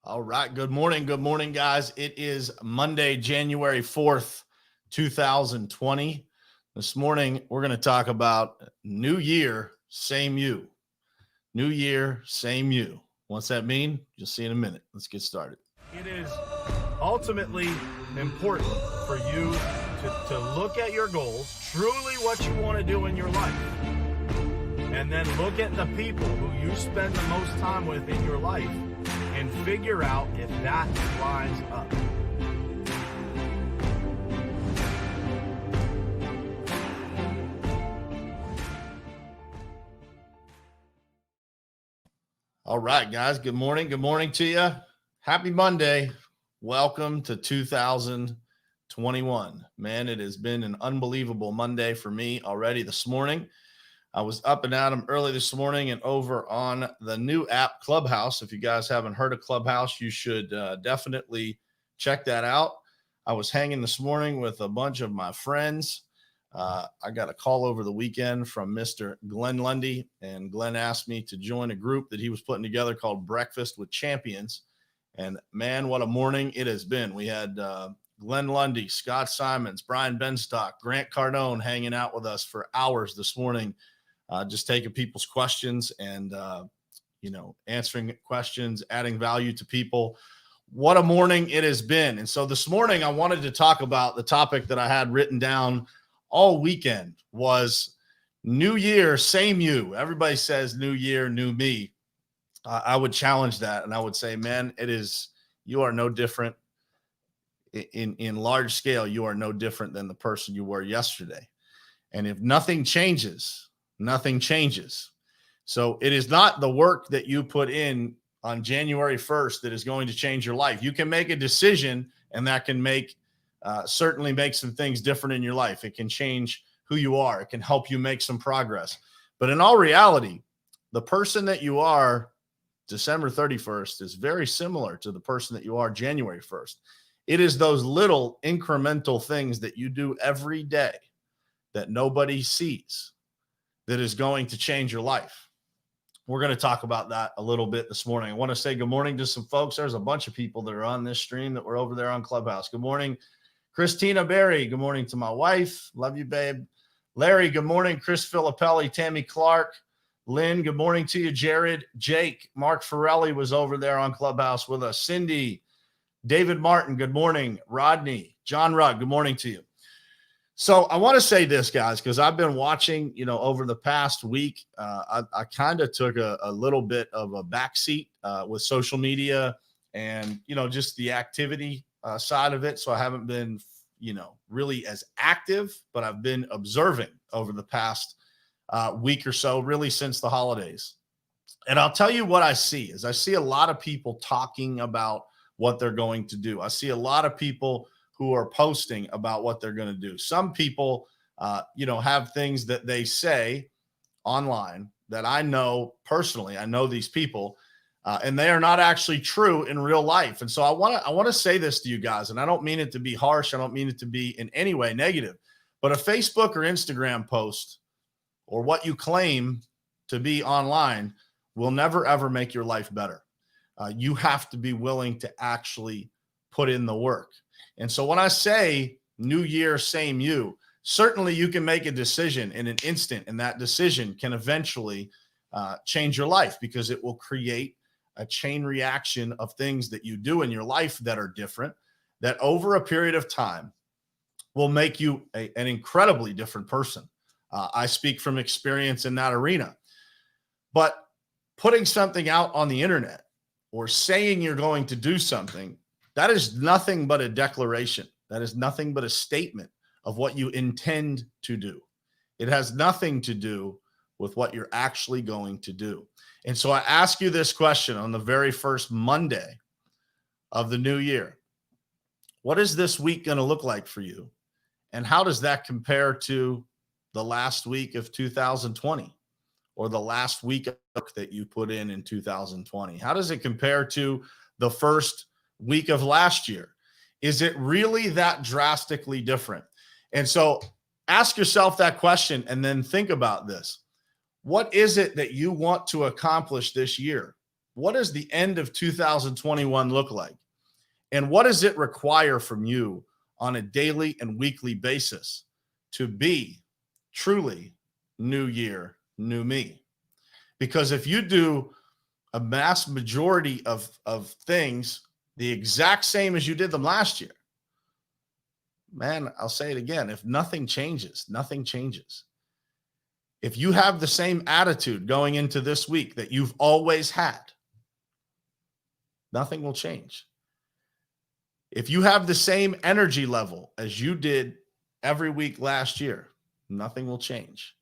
All right. Good morning. Good morning, guys. It is Monday, January 4th, 2020. This morning, we're going to talk about New Year, same you. New Year, same you. What's that mean? You'll see in a minute. Let's get started. It is ultimately important for you to look at your goals, truly what you want to do in your life, and then look at the people who you spend the most time with in your life and figure out if that lines up. All right, guys. Good morning. Good morning to you. Happy Monday. Welcome to 2021. Man, it has been an unbelievable Monday for me already this morning. I was up and at 'em early this morning and over on the new app Clubhouse. If you guys haven't heard of Clubhouse, you should definitely check that out. I was hanging this morning with a bunch of my friends. I got a call over the weekend from Mr. Glenn Lundy, and Glenn asked me to join a group that he was putting together called Breakfast with Champions. And man, what a morning it has been. We had Glenn Lundy, Scott Simons, Brian Benstock, Grant Cardone hanging out with us for hours this morning. Just taking people's questions and, answering questions, adding value to people. What a morning it has been. And so this morning I wanted to talk about the topic that I had written down all weekend was New Year, same you. Everybody says New Year, new me. I would challenge that. And I would say, man, you are no different in large scale. You are no different than the person you were yesterday. And if nothing changes, nothing changes. So it is not the work that you put in on January 1st that is going to change your life. You can make a decision, and that can certainly make some things different in your life. It can change who you are. It can help you make some progress. But in all reality, the person that you are December 31st is very similar to the person that you are January 1st. It is those little incremental things that you do every day that nobody sees that is going to change your life. We're going to talk about that a little bit this morning. I want to say good morning to some folks. There's a bunch of people that are on this stream that were over there on Clubhouse. Good morning, Christina Berry. Good morning to my wife. Love you, babe. Larry, good morning. Chris Filippelli, Tammy Clark. Lynn, good morning to you. Jared, Jake, Mark Farelli was over there on Clubhouse with us. Cindy, David Martin, good morning. Rodney, John Rugg, good morning to you. So I want to say this, guys, because I've been watching, over the past week. I kind of took a little bit of a backseat with social media and, just the activity side of it. So I haven't been, really as active, but I've been observing over the past week or so, really since the holidays. And I'll tell you what I see is I see a lot of people talking about what they're going to do. I see a lot of people who are posting about what they're going to do. Some people, have things that they say online that I know personally. I know these people, and they are not actually true in real life. And so I want to say this to you guys, and I don't mean it to be harsh. I don't mean it to be in any way negative, but a Facebook or Instagram post or what you claim to be online will never, ever make your life better. You have to be willing to actually put in the work. And so when I say New Year, same you, certainly you can make a decision in an instant, and that decision can eventually change your life because it will create a chain reaction of things that you do in your life that are different, that over a period of time will make you an incredibly different person. I speak from experience in that arena. But putting something out on the internet or saying you're going to do something, that is nothing but a declaration. That is nothing but a statement of what you intend to do. It has nothing to do with what you're actually going to do. And so I ask you this question on the very first Monday of the new year. What is this week going to look like for you? And how does that compare to the last week of 2020 or the last week that you put in 2020? How does it compare to the first week of last year? Is it really that drastically different? And so ask yourself that question and then think about this. What is it that you want to accomplish this year? What does the end of 2021 look like? And what does it require from you on a daily and weekly basis to be truly new year, new me? Because if you do a mass majority of things the exact same as you did them last year, man, I'll say it again. If nothing changes, nothing changes. If you have the same attitude going into this week that you've always had, nothing will change. If you have the same energy level as you did every week last year, nothing will change.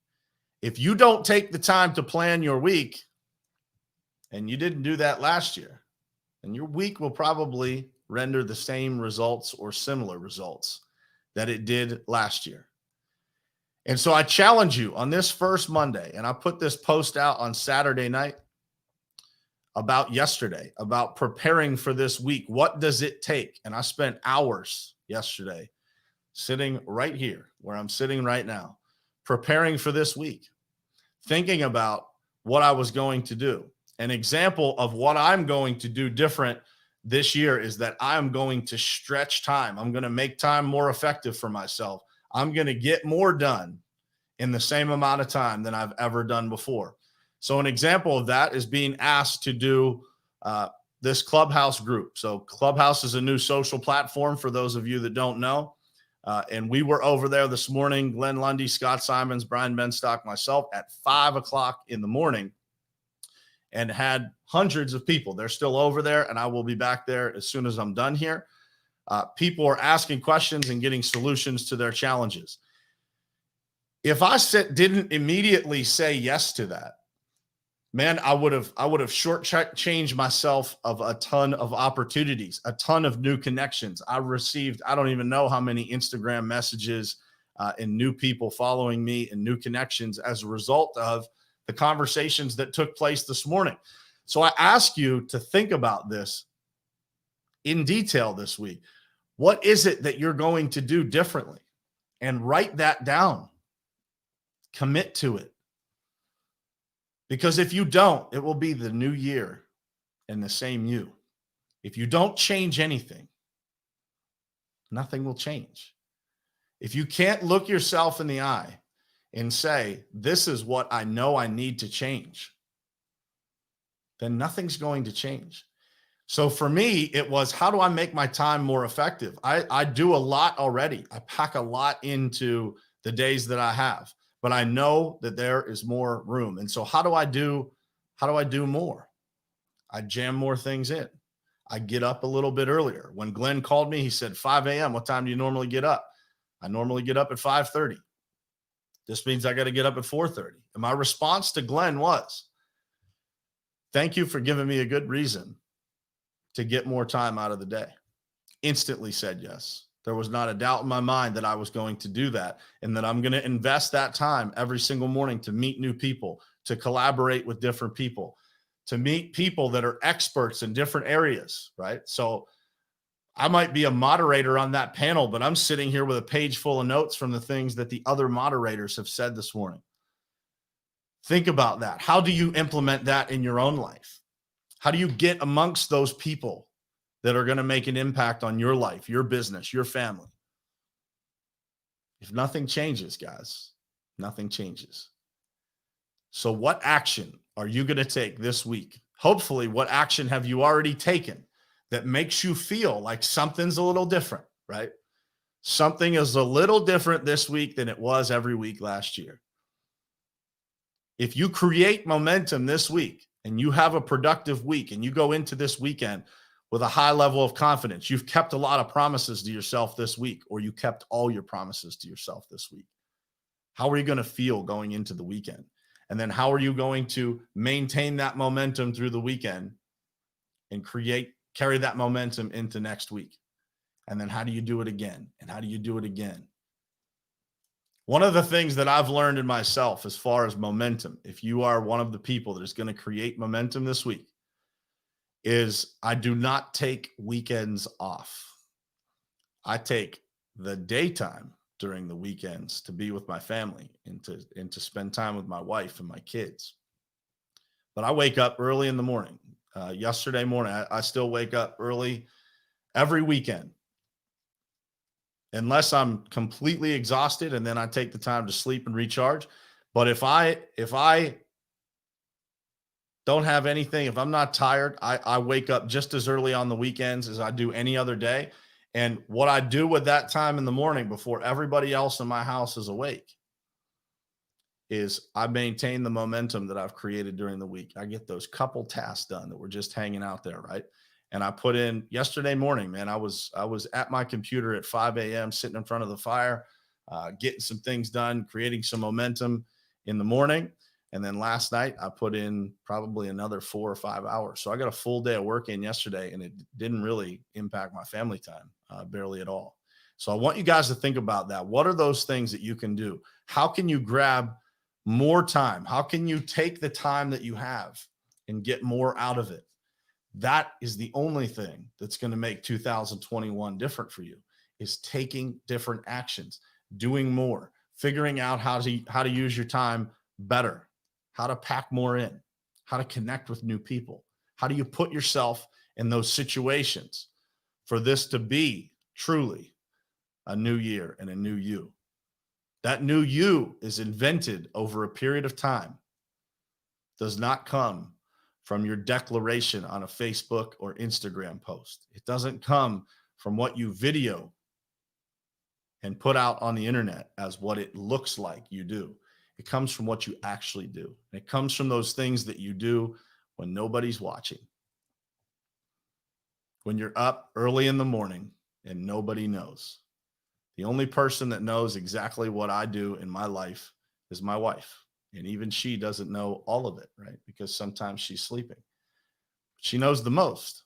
If you don't take the time to plan your week, and you didn't do that last year, then your week will probably render the same results or similar results that it did last year. And so I challenge you on this first Monday, and I put this post out on Saturday night about yesterday, about preparing for this week. What does it take? And I spent hours yesterday sitting right here where I'm sitting right now, preparing for this week, thinking about what I was going to do. An example of what I'm going to do different this year is that I'm going to stretch time. I'm going to make time more effective for myself. I'm going to get more done in the same amount of time than I've ever done before. So an example of that is being asked to do this Clubhouse group. So Clubhouse is a new social platform for those of you that don't know. And we were over there this morning, Glenn Lundy, Scott Simons, Brian Benstock, myself, at 5 o'clock in the morning, and had hundreds of people. They're still over there, and I will be back there as soon as I'm done here. People are asking questions and getting solutions to their challenges. If I didn't immediately say yes to that, man, I would have shortchanged myself of a ton of opportunities, a ton of new connections. I received, I don't even know how many Instagram messages and new people following me and new connections as a result of the conversations that took place this morning. So I ask you to think about this in detail this week. What is it that you're going to do differently? And write that down. Commit to it. Because if you don't, it will be the new year and the same you. If you don't change anything, nothing will change. If you can't look yourself in the eye and say, this is what I know I need to change, then nothing's going to change. So for me, it was, how do I make my time more effective? I do a lot already. I pack a lot into the days that I have, but I know that there is more room. And so how do I do more? I jam more things in. I get up a little bit earlier. When Glenn called me, he said, 5 a.m. What time do you normally get up? I normally get up at 5:30. This means I got to get up at 4:30. And my response to Glenn was, thank you for giving me a good reason to get more time out of the day. Instantly said yes. There was not a doubt in my mind that I was going to do that, and that I'm going to invest that time every single morning to meet new people, to collaborate with different people, to meet people that are experts in different areas, right? So I might be a moderator on that panel, but I'm sitting here with a page full of notes from the things that the other moderators have said this morning. Think about that. How do you implement that in your own life? How do you get amongst those people that are going to make an impact on your life, your business, your family? If nothing changes, guys, nothing changes. So what action are you going to take this week? Hopefully, what action have you already taken that makes you feel like something's a little different, right? Something is a little different this week than it was every week last year. If you create momentum this week and you have a productive week and you go into this weekend with a high level of confidence, you've kept a lot of promises to yourself this week, or you kept all your promises to yourself this week. How are you going to feel going into the weekend? And then how are you going to maintain that momentum through the weekend and carry that momentum into next week? And then how do you do it again? And how do you do it again? One of the things that I've learned in myself as far as momentum, if you are one of the people that is going to create momentum this week, is I do not take weekends off. I take the daytime during the weekends to be with my family and to spend time with my wife and my kids. But I wake up early in the morning. yesterday morning. I still wake up early every weekend, unless I'm completely exhausted, and then I take the time to sleep and recharge. But if I don't have anything, if I'm not tired, I wake up just as early on the weekends as I do any other day. And what I do with that time in the morning before everybody else in my house is awake is I maintain the momentum that I've created during the week. I get those couple tasks done that were just hanging out there, right? And I put in yesterday morning, man, I was at my computer at 5 a.m. sitting in front of the fire, getting some things done, creating some momentum in the morning. And then last night I put in probably another 4 or 5 hours. So I got a full day of work in yesterday, and it didn't really impact my family time, barely at all. So I want you guys to think about that. What are those things that you can do? How can you grab more time? How can you take the time that you have and get more out of it? That is the only thing that's going to make 2021 different for you, is taking different actions, doing more, figuring out how to use your time better, how to pack more in, how to connect with new people. How do you put yourself in those situations for this to be truly a new year and a new you? That new you is invented over a period of time, does not come from your declaration on a Facebook or Instagram post. It doesn't come from what you video and put out on the internet as what it looks like you do. It comes from what you actually do. And it comes from those things that you do when nobody's watching. When you're up early in the morning and nobody knows. The only person that knows exactly what I do in my life is my wife. And even she doesn't know all of it, right? Because sometimes she's sleeping. She knows the most.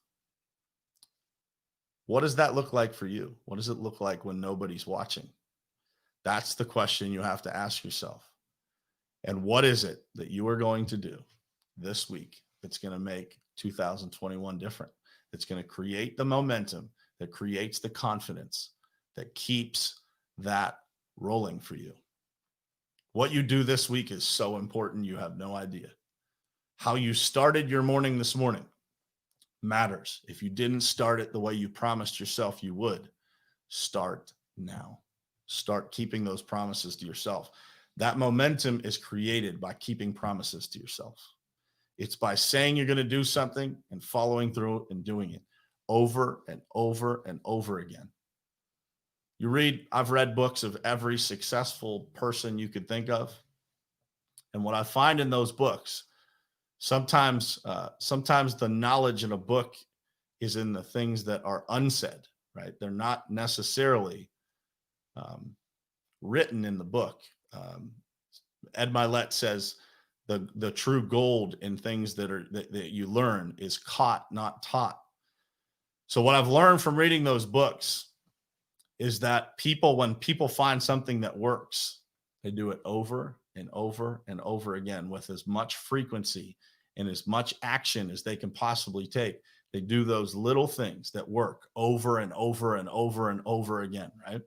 What does that look like for you? What does it look like when nobody's watching? That's the question you have to ask yourself. And what is it that you are going to do this week that's going to make 2021 different? That's going to create the momentum, that creates the confidence, that keeps that rolling for you. What you do this week is so important. You have no idea. How you started your morning this morning matters. If you didn't start it the way you promised yourself you would, start now. Start keeping those promises to yourself. That momentum is created by keeping promises to yourself. It's by saying you're going to do something and following through and doing it over and over and over again. I've read books of every successful person you could think of. And what I find in those books, sometimes the knowledge in a book is in the things that are unsaid, right? They're not necessarily written in the book. Ed Milet says the true gold in things that you learn is caught, not taught. So what I've learned from reading those books is that when people find something that works, they do it over and over and over again with as much frequency and as much action as they can possibly take. They do those little things that work over and over and over and over again, right?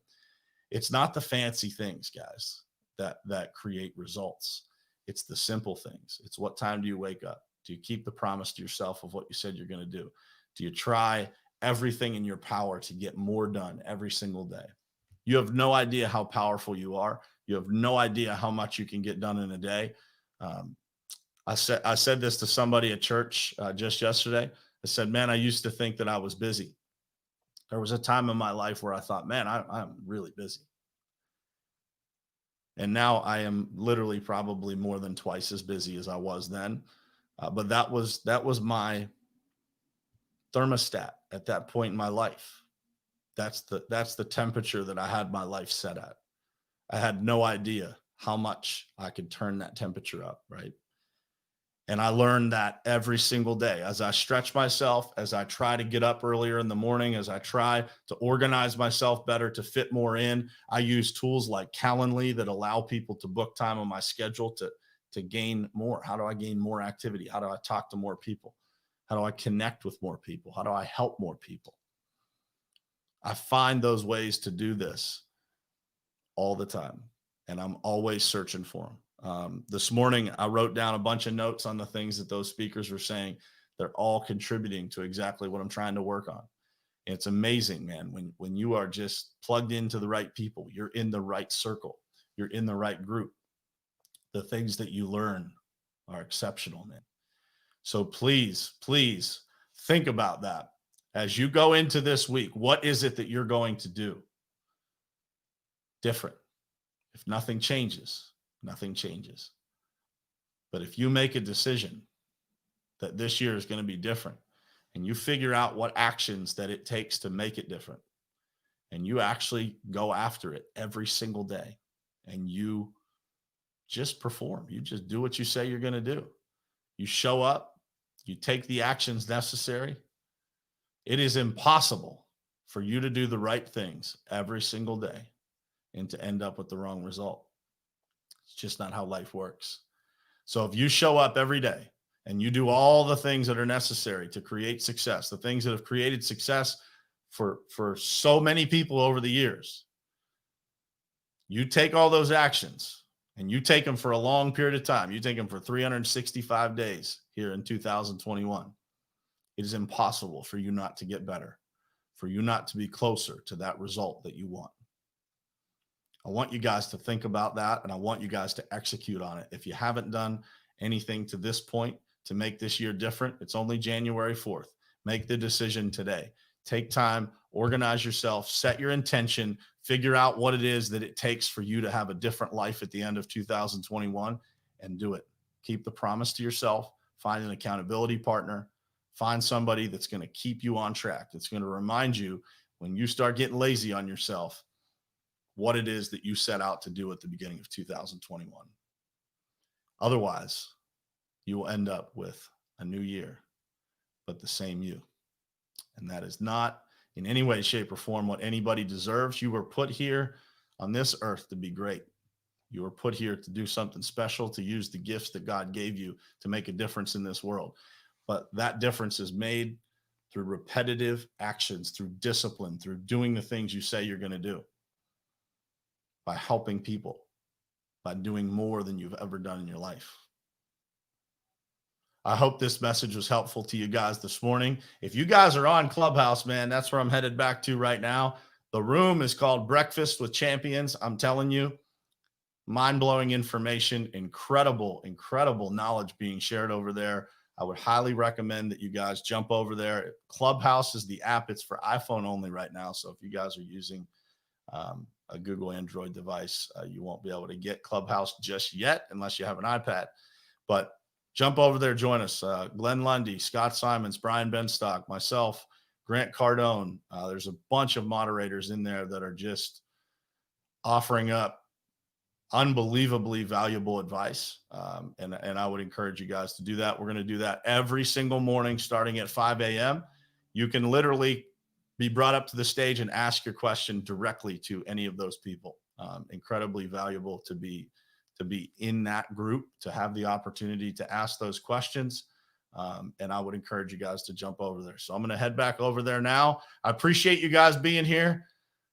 It's not the fancy things, guys, that create results. It's the simple things. It's what time do you wake up? Do you keep the promise to yourself of what you said you're going to do? Do you try everything in your power to get more done every single day? You have no idea how powerful you are. You have no idea how much you can get done in a day. I said this to somebody at church just yesterday. I said, man, I used to think that I was busy. There was a time in my life where I thought, man, I'm really busy. And now I am literally probably more than twice as busy as I was then. But that was my thermostat at that point in my life. That's the temperature that I had my life set at. I had no idea how much I could turn that temperature up, right? And I learned that every single day as I stretch myself, as I try to get up earlier in the morning, as I try to organize myself better to fit more in. I use tools like Calendly that allow people to book time on my schedule to gain more. How do I gain more activity? How do I talk to more people? How do I connect with more people? How do I help more people? I find those ways to do this all the time, and I'm always searching for them. This morning, I wrote down a bunch of notes on the things that those speakers were saying They're all contributing to exactly what I'm trying to work on. It's amazing, man. When you are just plugged into the right people, you're in the right circle, you're in the right group. The things that you learn are exceptional, man. So please, please think about that as you go into this week. What is it that you're going to do different? If nothing changes, nothing changes. But if you make a decision that this year is going to be different, and you figure out what actions that it takes to make it different, and you actually go after it every single day, and you just perform, you just do what you say you're going to do, you show up, you take the actions necessary, it is impossible for you to do the right things every single day and to end up with the wrong result. It's just not how life works. So if you show up every day and you do all the things that are necessary to create success, the things that have created success for so many people over the years, you take all those actions and you take them for a long period of time. You take them for 365 days here in 2021. It is impossible for you not to get better, for you not to be closer to that result that you want. I want you guys to think about that, and I want you guys to execute on it. If you haven't done anything to this point to make this year different, it's only January 4th. Make the decision today. Take time, organize yourself, set your intention, figure out what it is that it takes for you to have a different life at the end of 2021, and do it. Keep the promise to yourself. Find an accountability partner. Find somebody that's going to keep you on track, that's going to remind you when you start getting lazy on yourself, what it is that you set out to do at the beginning of 2021. Otherwise, you will end up with a new year, but the same you. And that is not in any way, shape, or form what anybody deserves. You were put here on this earth to be great. You were put here to do something special, to use the gifts that God gave you to make a difference in this world. But that difference is made through repetitive actions, through discipline, through doing the things you say you're going to do, by helping people, by doing more than you've ever done in your life. I hope this message was helpful to you guys this morning. If you guys are on Clubhouse, man, that's where I'm headed back to right now. The room is called Breakfast with Champions. I'm telling you, mind-blowing information, incredible knowledge being shared over there. I would highly recommend that you guys jump over there. Clubhouse is the app. It's for iPhone only right now. So if you guys are using a Google Android device, you won't be able to get Clubhouse just yet unless you have an iPad. But jump over there, join us. Glenn Lundy, Scott Simons, Brian Benstock, myself, Grant Cardone. There's a bunch of moderators in there that are just offering up unbelievably valuable advice. And I would encourage you guys to do that. We're going to do that every single morning starting at 5 a.m. You can literally be brought up to the stage and ask your question directly to any of those people. Incredibly valuable to be in that group, to have the opportunity to ask those questions. And I would encourage you guys to jump over there. So I'm going to head back over there now. I appreciate you guys being here.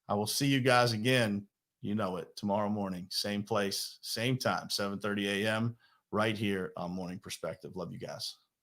I will see you guys again. You know it, tomorrow morning, same place, same time, 7:30 a.m. right here on Morning Perspective. Love you guys.